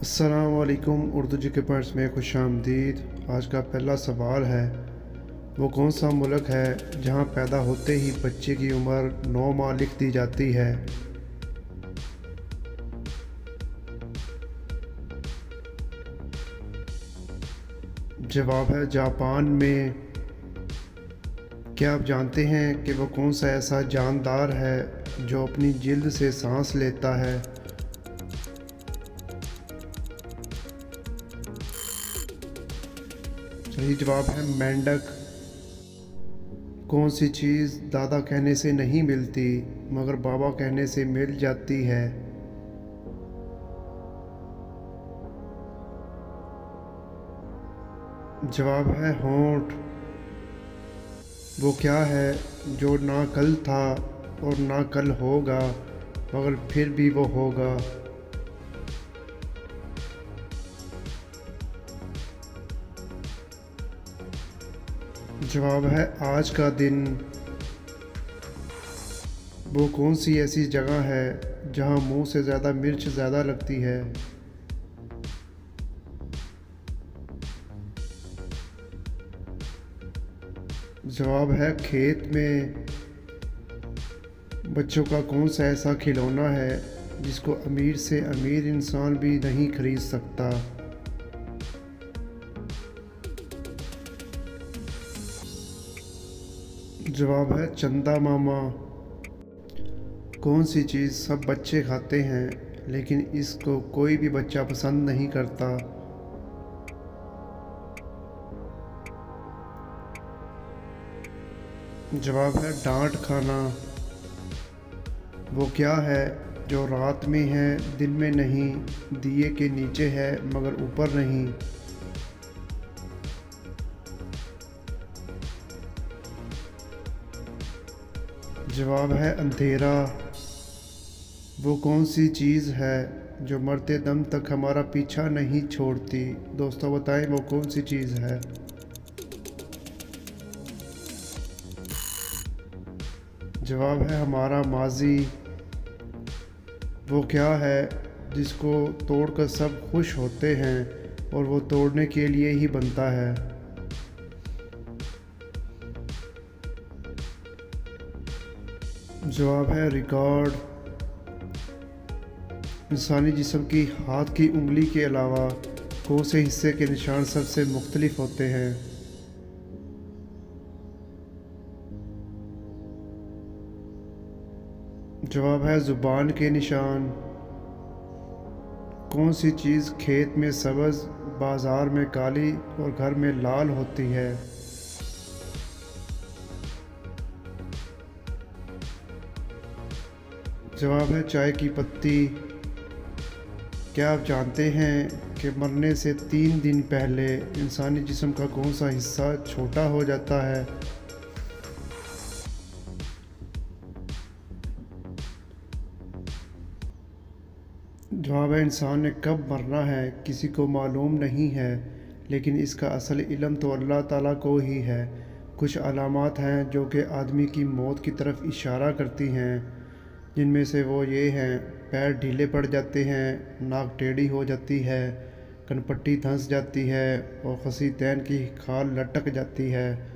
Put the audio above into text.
अस्सलाम वालेकुम। उर्दू जी के पर्स में खुशामदीद। आज का पहला सवाल है, वो कौन सा मुल्क है जहाँ पैदा होते ही बच्चे की उम्र 9 माह लिख दी जाती है? जवाब है जापान में। क्या आप जानते हैं कि वो कौन सा ऐसा जानदार है जो अपनी जिल्द से सांस लेता है? सही जवाब है मेंढक। कौन सी चीज़ दादा कहने से नहीं मिलती मगर बाबा कहने से मिल जाती है? जवाब है होंठ। वो क्या है जो ना कल था और ना कल होगा मगर फिर भी वो होगा? जवाब है आज का दिन। वो कौन सी ऐसी जगह है जहाँ मुंह से ज़्यादा मिर्च ज़्यादा लगती है? जवाब है खेत में। बच्चों का कौन सा ऐसा खिलौना है जिसको अमीर से अमीर इंसान भी नहीं खरीद सकता? जवाब है चंदा मामा। कौन सी चीज़ सब बच्चे खाते हैं लेकिन इसको कोई भी बच्चा पसंद नहीं करता? जवाब है डांट खाना। वो क्या है जो रात में है दिन में नहीं, दिए के नीचे है मगर ऊपर नहीं? जवाब है अंधेरा। वो कौन सी चीज़ है जो मरते दम तक हमारा पीछा नहीं छोड़ती? दोस्तों बताएं वो कौन सी चीज़ है? जवाब है हमारा माजी। वो क्या है जिसको तोड़कर सब खुश होते हैं और वो तोड़ने के लिए ही बनता है? जवाब है रिकॉर्ड। इंसानी जिस्म की हाथ की उंगली के अलावा कौन से हिस्से के निशान सबसे मुख्तलिफ होते हैं? जवाब है ज़ुबान के निशान। कौन सी चीज़ खेत में सब्ज़, बाज़ार में काली और घर में लाल होती है? जवाब है चाय की पत्ती। क्या आप जानते हैं कि मरने से 3 दिन पहले इंसानी जिस्म का कौन सा हिस्सा छोटा हो जाता है? जवाब है इंसान ने कब मरना है किसी को मालूम नहीं है, लेकिन इसका असल इल्म तो अल्लाह ताला को ही है। कुछ अलामात हैं जो कि आदमी की मौत की तरफ इशारा करती हैं, जिनमें से वो ये हैं: पैर ढीले पड़ जाते हैं, नाक टेढ़ी हो जाती है, कनपट्टी धंस जाती है और खसी तैन की खाल लटक जाती है।